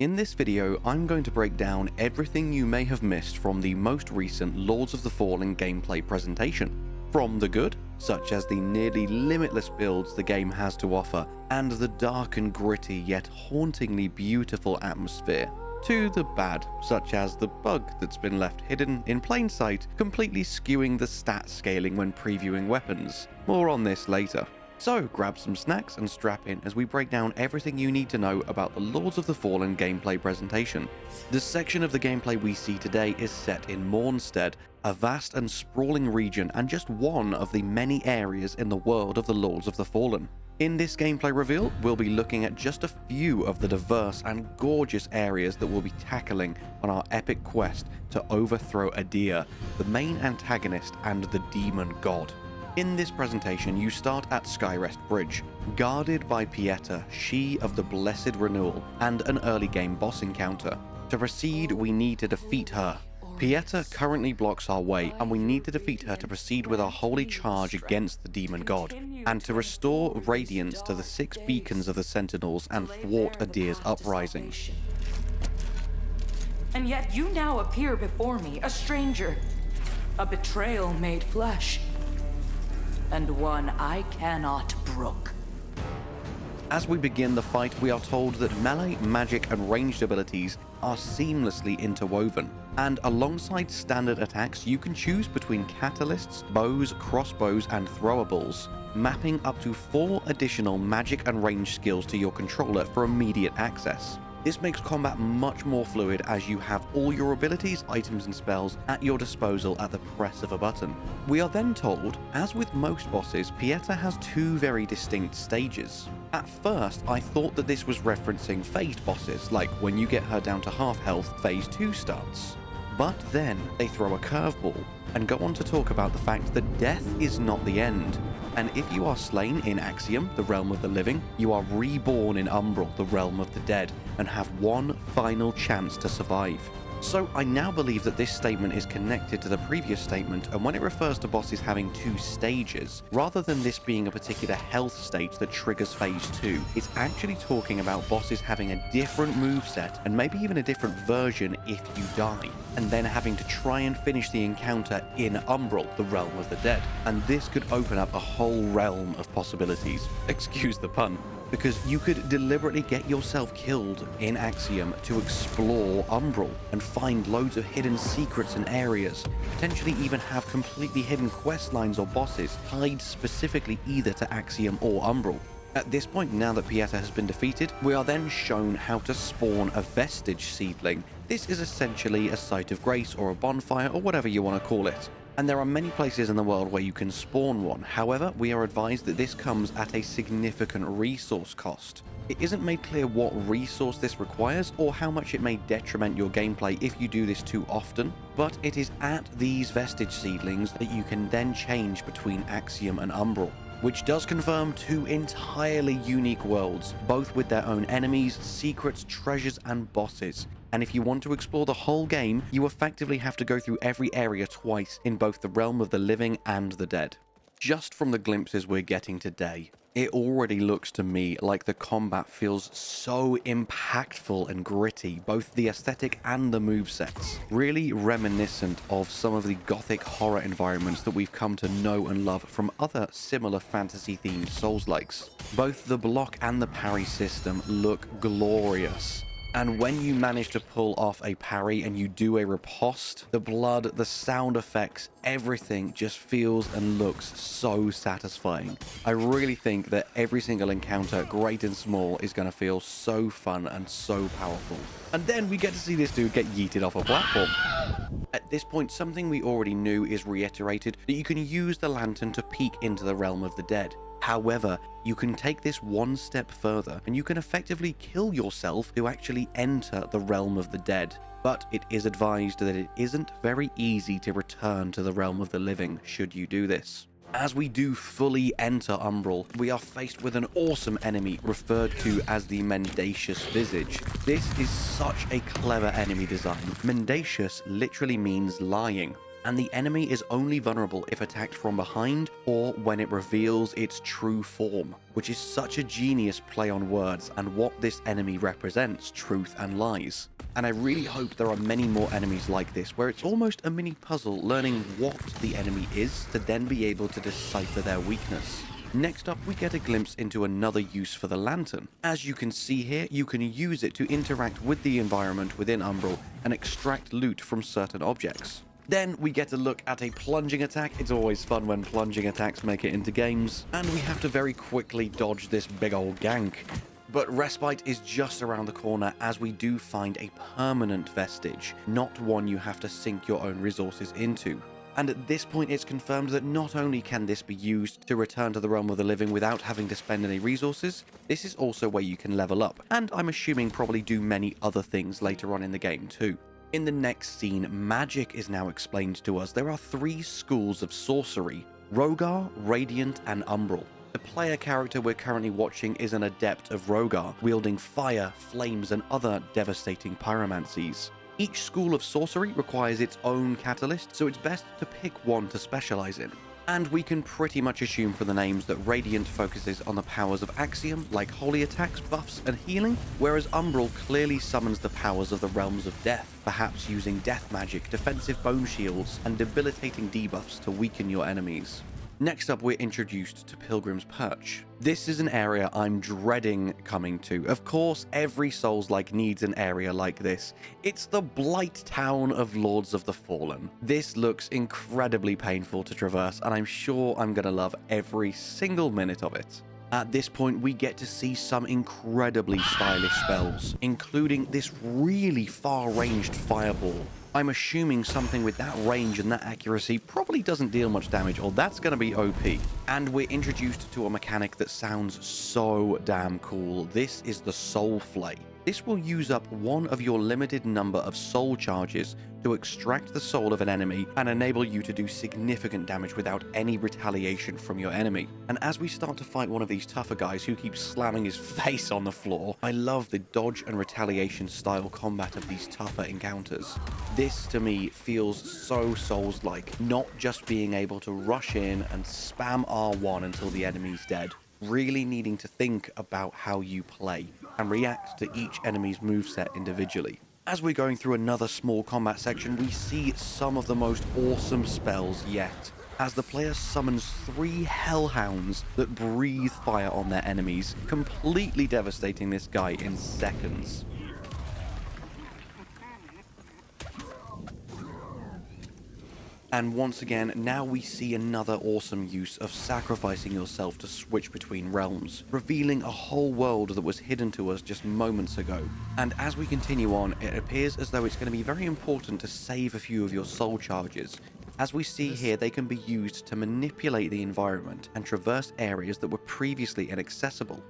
In this video, I'm going to break down everything you may have missed from the most recent Lords of the Fallen gameplay presentation. From the good, such as the nearly limitless builds the game has to offer, and the dark and gritty yet hauntingly beautiful atmosphere, to the bad, such as the bug that's been left hidden in plain sight, completely skewing the stat scaling when previewing weapons. More on this later. So grab some snacks and strap in as we break down everything you need to know about the Lords of the Fallen gameplay presentation. The section of the gameplay we see today is set in Mornstead, a vast and sprawling region and just one of the many areas in the world of the Lords of the Fallen. In this gameplay reveal, we'll be looking at just a few of the diverse and gorgeous areas that we'll be tackling on our epic quest to overthrow Adir, the main antagonist and the demon god. In this presentation, you start at Skyrest Bridge, guarded by Pieta, she of the Blessed Renewal, and an early game boss encounter. To proceed, we need to defeat her. Pieta currently blocks our way, and we need to defeat her to proceed with our holy charge against the demon god, and to restore radiance to the 6 beacons of the Sentinels and thwart Adir's uprising. And yet you now appear before me, a stranger, a betrayal made flesh, and one I cannot brook. As we begin the fight, we are told that melee, magic, and ranged abilities are seamlessly interwoven, and alongside standard attacks, you can choose between catalysts, bows, crossbows, and throwables, mapping up to 4 additional magic and range skills to your controller for immediate access. This makes combat much more fluid as you have all your abilities, items, and spells at your disposal at the press of a button. We are then told, as with most bosses, Pieta has 2 very distinct stages. At first, I thought that this was referencing phased bosses, like when you get her down to half health, phase 2 starts. But then, they throw a curveball, and go on to talk about the fact that death is not the end. And if you are slain in Axiom, the realm of the living, you are reborn in Umbral, the realm of the dead, and have one final chance to survive. So I now believe that this statement is connected to the previous statement, and when it refers to bosses having 2 stages, rather than this being a particular health state that triggers phase 2, it's actually talking about bosses having a different moveset and maybe even a different version if you die, and then having to try and finish the encounter in Umbral, the realm of the dead. And this could open up a whole realm of possibilities. Excuse the pun. Because you could deliberately get yourself killed in Axiom to explore Umbral and find loads of hidden secrets and areas, potentially even have completely hidden quest lines or bosses tied specifically either to Axiom or Umbral. At this point, now that Pieta has been defeated, we are then shown how to spawn a vestige seedling. This is essentially a site of grace or a bonfire or whatever you want to call it. And there are many places in the world where you can spawn one. However, we are advised that this comes at a significant resource cost. It isn't made clear what resource this requires or how much it may detriment your gameplay if you do this too often, but it is at these vestige seedlings that you can then change between Axiom and Umbral, which does confirm 2 entirely unique worlds, both with their own enemies, secrets, treasures, and bosses. And if you want to explore the whole game, you effectively have to go through every area twice in both the realm of the living and the dead. Just from the glimpses we're getting today, it already looks to me like the combat feels so impactful and gritty, both the aesthetic and the movesets, really reminiscent of some of the gothic horror environments that we've come to know and love from other similar fantasy-themed Souls-likes. Both the block and the parry system look glorious. And when you manage to pull off a parry and you do a riposte, the blood, the sound effects, everything just feels and looks so satisfying. I really think that every single encounter, great and small, is going to feel so fun and so powerful. And then we get to see this dude get yeeted off a platform. At this point, something we already knew is reiterated, that you can use the lantern to peek into the realm of the dead. However, you can take this one step further and you can effectively kill yourself to actually enter the realm of the dead. But it is advised that it isn't very easy to return to the realm of the living should you do this. As we do fully enter Umbral, we are faced with an awesome enemy referred to as the Mendacious Visage. This is such a clever enemy design. Mendacious literally means lying. and the enemy is only vulnerable if attacked from behind or when it reveals its true form, which is such a genius play on words and what this enemy represents, truth and lies. And I really hope there are many more enemies like this, where it's almost a mini puzzle learning what the enemy is to then be able to decipher their weakness. Next up, we get a glimpse into another use for the lantern. As you can see here, you can use it to interact with the environment within Umbral and extract loot from certain objects. Then we get a look at a plunging attack. It's always fun when plunging attacks make it into games. And we have to very quickly dodge this big old gank. But respite is just around the corner, as we do find a permanent vestige, not one you have to sink your own resources into. And at this point it's confirmed that not only can this be used to return to the realm of the living without having to spend any resources, this is also where you can level up, and I'm assuming probably do many other things later on in the game too. In the next scene, magic is now explained to us. There are 3 schools of sorcery: Rogar, Radiant, and Umbral. The player character we're currently watching is an adept of Rogar, wielding fire, flames, and other devastating pyromancies. Each school of sorcery requires its own catalyst, so it's best to pick one to specialize in. And we can pretty much assume from the names that Radiant focuses on the powers of Axiom, like holy attacks, buffs, and healing, whereas Umbral clearly summons the powers of the realms of death, perhaps using death magic, defensive bone shields, and debilitating debuffs to weaken your enemies. Next up, we're introduced to Pilgrim's Perch. This is an area I'm dreading coming to. Of course, every Souls-like needs an area like this. It's the Blight Town of Lords of the Fallen. This looks incredibly painful to traverse, and I'm sure I'm gonna love every single minute of it. At this point, we get to see some incredibly stylish spells, including this really far-ranged fireball. I'm assuming something with that range and that accuracy probably doesn't deal much damage, or that's going to be OP. And we're introduced to a mechanic that sounds so damn cool. This is the Soul Flay. This will use up one of your limited number of soul charges to extract the soul of an enemy and enable you to do significant damage without any retaliation from your enemy. And as we start to fight one of these tougher guys who keeps slamming his face on the floor, I love the dodge and retaliation style combat of these tougher encounters. This to me feels so Souls-like, not just being able to rush in and spam R1 until the enemy's dead. Really needing to think about how you play and react to each enemy's moveset individually. As we're going through another small combat section, we see some of the most awesome spells yet, as the player summons 3 hellhounds that breathe fire on their enemies, completely devastating this guy in seconds. And once again, now we see another awesome use of sacrificing yourself to switch between realms, revealing a whole world that was hidden to us just moments ago. And as we continue on, it appears as though it's going to be very important to save a few of your soul charges. As we see here, they can be used to manipulate the environment and traverse areas that were previously inaccessible.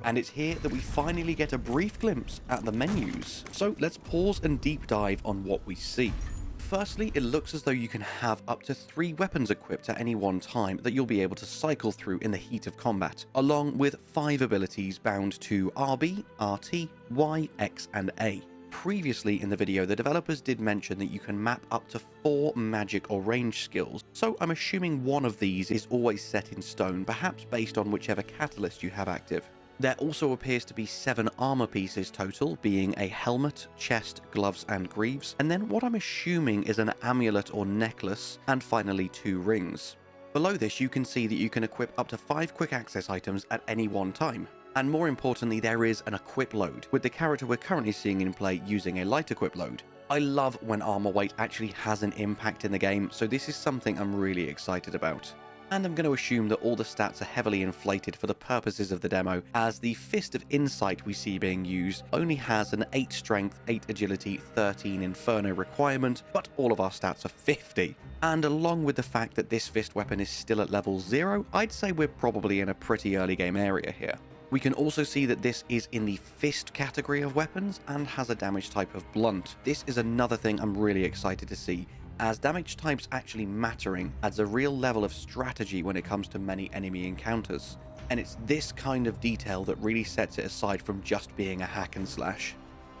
And it's here that we finally get a brief glimpse at the menus. So let's pause and deep dive on what we see. Firstly, it looks as though you can have up to 3 weapons equipped at any one time that you'll be able to cycle through in the heat of combat, along with 5 abilities bound to RB, RT, Y, X, and A. Previously in the video, the developers did mention that you can map up to 4 magic or range skills, so I'm assuming one of these is always set in stone, perhaps based on whichever catalyst you have active. There also appears to be 7 armor pieces total, being a helmet, chest, gloves, and greaves, and then what I'm assuming is an amulet or necklace, and finally 2 rings. Below this, you can see that you can equip up to 5 quick access items at any one time. And more importantly, there is an equip load, with the character we're currently seeing in play using a light equip load. I love when armor weight actually has an impact in the game, so this is something I'm really excited about. And I'm going to assume that all the stats are heavily inflated for the purposes of the demo, as the Fist of Insight we see being used only has an 8 strength, 8 agility, 13 inferno requirement, but all of our stats are 50. And along with the fact that this fist weapon is still at level 0, I'd say we're probably in a pretty early game area here. We can also see that this is in the fist category of weapons and has a damage type of blunt. This is another thing I'm really excited to see, as damage types actually mattering adds a real level of strategy when it comes to many enemy encounters. And it's this kind of detail that really sets it aside from just being a hack and slash.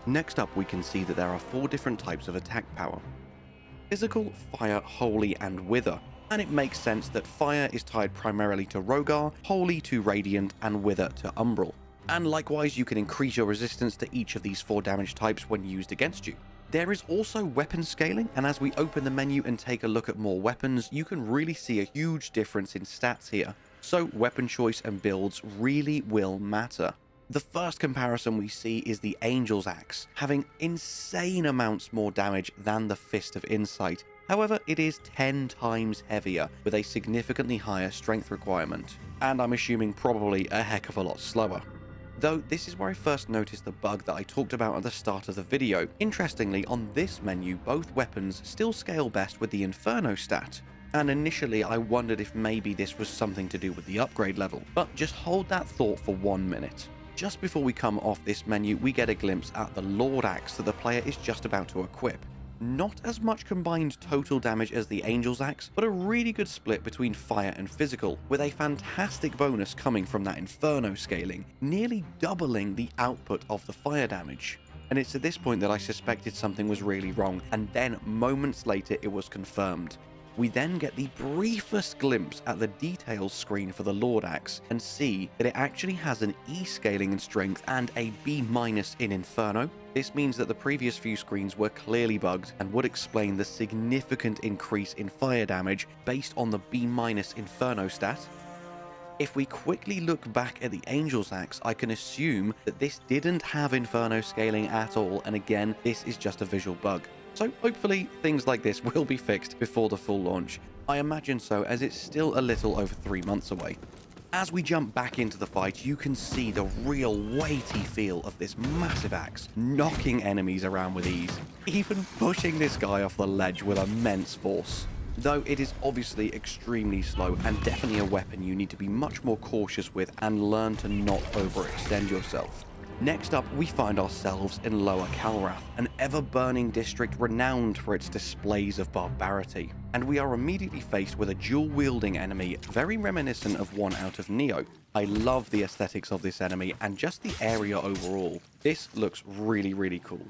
Next up, we can see that there are 4 different types of attack power. physical, fire, holy, and wither. And it makes sense that fire is tied primarily to Rogar, holy to radiant, and wither to umbral. And likewise, you can increase your resistance to each of these 4 damage types when used against you. There is also weapon scaling, and as we open the menu and take a look at more weapons, you can really see a huge difference in stats here. So weapon choice and builds really will matter. The first comparison we see is the Angel's Axe, having insane amounts more damage than the Fist of Insight. However, it is 10 times heavier, with a significantly higher strength requirement, and I'm assuming probably a heck of a lot slower. Though this is where I first noticed the bug that I talked about at the start of the video. Interestingly, on this menu, both weapons still scale best with the Inferno stat, and initially I wondered if maybe this was something to do with the upgrade level, but just hold that thought for 1 minute. Just before we come off this menu, we get a glimpse at the Lord Axe that the player is just about to equip. Not as much combined total damage as the Angel's Axe, but a really good split between fire and physical, with a fantastic bonus coming from that Inferno scaling, nearly doubling the output of the fire damage. And it's at this point that I suspected something was really wrong, and then moments later it was confirmed. We then get the briefest glimpse at the details screen for the Lord Axe and see that it actually has an E scaling in strength and a B- in Inferno. This means that the previous few screens were clearly bugged and would explain the significant increase in fire damage based on the B- Inferno stat. If we quickly look back at the Angel's Axe, I can assume that this didn't have Inferno scaling at all, and again, this is just a visual bug. So hopefully things like this will be fixed before the full launch. I imagine so, as it's still a little over 3 months away. As we jump back into the fight, you can see the real weighty feel of this massive axe, knocking enemies around with ease, even pushing this guy off the ledge with immense force. Though it is obviously extremely slow and definitely a weapon you need to be much more cautious with and learn to not overextend yourself. Next up, we find ourselves in Lower Calrath, an ever-burning district renowned for its displays of barbarity. And we are immediately faced with a dual-wielding enemy, very reminiscent of one out of Neo. I love the aesthetics of this enemy and just the area overall. This looks really, really cool.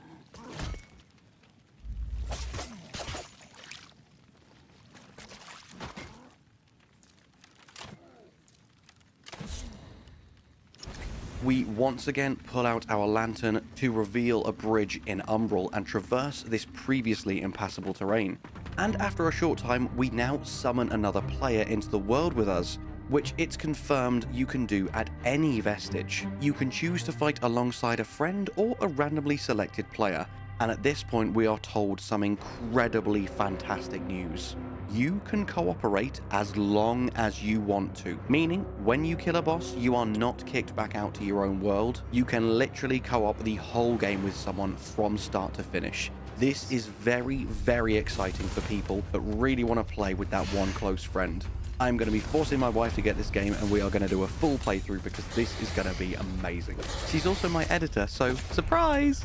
We once again pull out our lantern to reveal a bridge in Umbral and traverse this previously impassable terrain. And after a short time, we now summon another player into the world with us, which it's confirmed you can do at any vestige. You can choose to fight alongside a friend or a randomly selected player, and at this point we are told some incredibly fantastic news. You can cooperate as long as you want to, meaning when you kill a boss, you are not kicked back out to your own world. You can literally co-op the whole game with someone from start to finish. This is very, very exciting for people that really want to play with that one close friend. I'm going to be forcing my wife to get this game, and we are going to do a full playthrough because this is going to be amazing. She's also my editor, so surprise!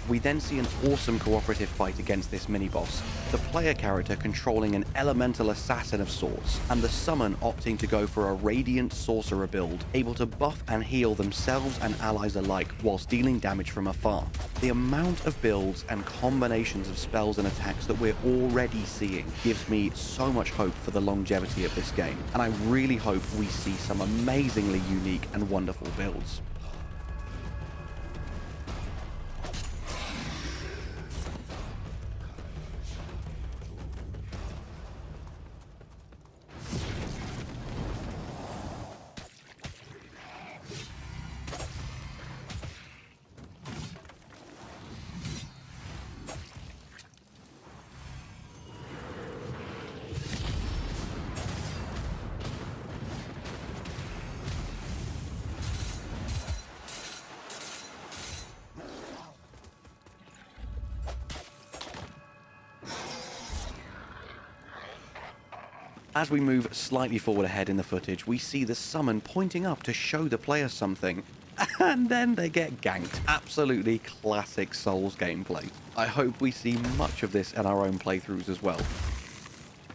We then see an awesome cooperative fight against this mini-boss, the player character controlling an elemental assassin of sorts, and the summon opting to go for a radiant sorcerer build, able to buff and heal themselves and allies alike whilst dealing damage from afar. The amount of builds and combinations of spells and attacks that we're already seeing gives me so much hope for the longevity of this game, and I really hope we see some amazingly unique and wonderful builds. As we move slightly forward ahead in the footage, we see the summon pointing up to show the player something, and then they get ganked. Absolutely classic Souls gameplay. I hope we see much of this in our own playthroughs as well.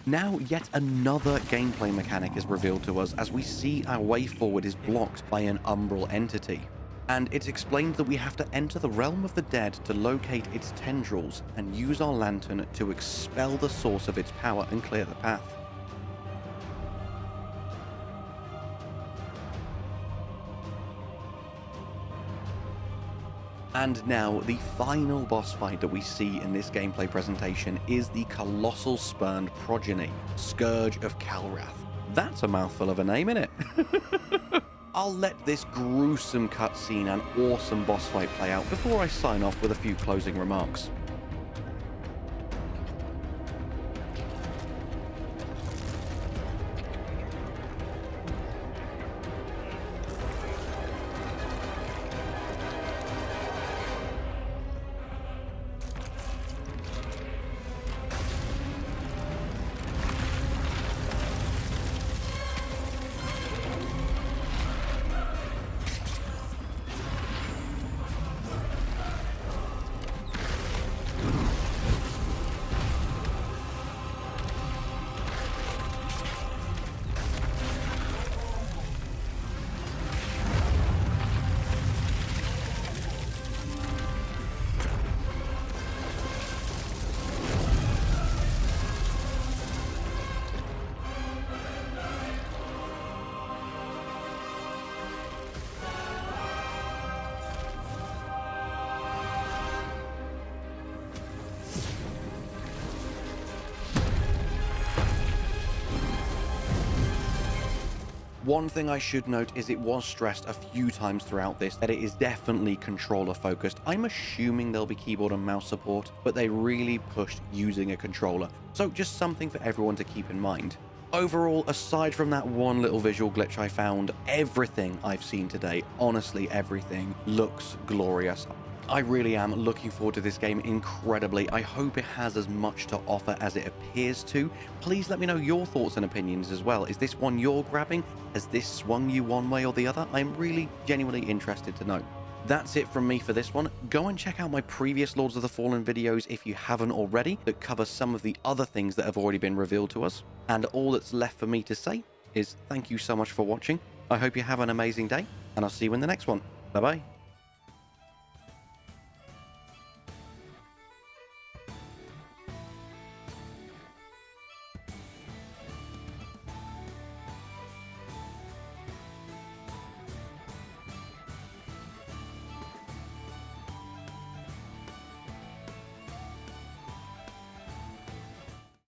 Now, yet another gameplay mechanic is revealed to us as we see our way forward is blocked by an umbral entity. And it's explained that we have to enter the realm of the dead to locate its tendrils and use our lantern to expel the source of its power and clear the path. And now, the final boss fight that we see in this gameplay presentation is the colossal spurned progeny, Scourge of Calrath. That's a mouthful of a name, innit? I'll let this gruesome cutscene and awesome boss fight play out before I sign off with a few closing remarks. One thing I should note is it was stressed a few times throughout this that it is definitely controller focused. I'm assuming there'll be keyboard and mouse support, but they really pushed using a controller, so just something for everyone to keep in mind. Overall, aside from that one little visual glitch I found, everything I've seen today, honestly everything, looks glorious. I really am looking forward to this game incredibly. I hope it has as much to offer as it appears to. Please let me know your thoughts and opinions as well. Is this one you're grabbing? Has this swung you one way or the other? I'm really genuinely interested to know. That's it from me for this one. Go and check out my previous Lords of the Fallen videos if you haven't already, that cover some of the other things that have already been revealed to us. And all that's left for me to say is thank you so much for watching. I hope you have an amazing day, and I'll see you in the next one. Bye bye.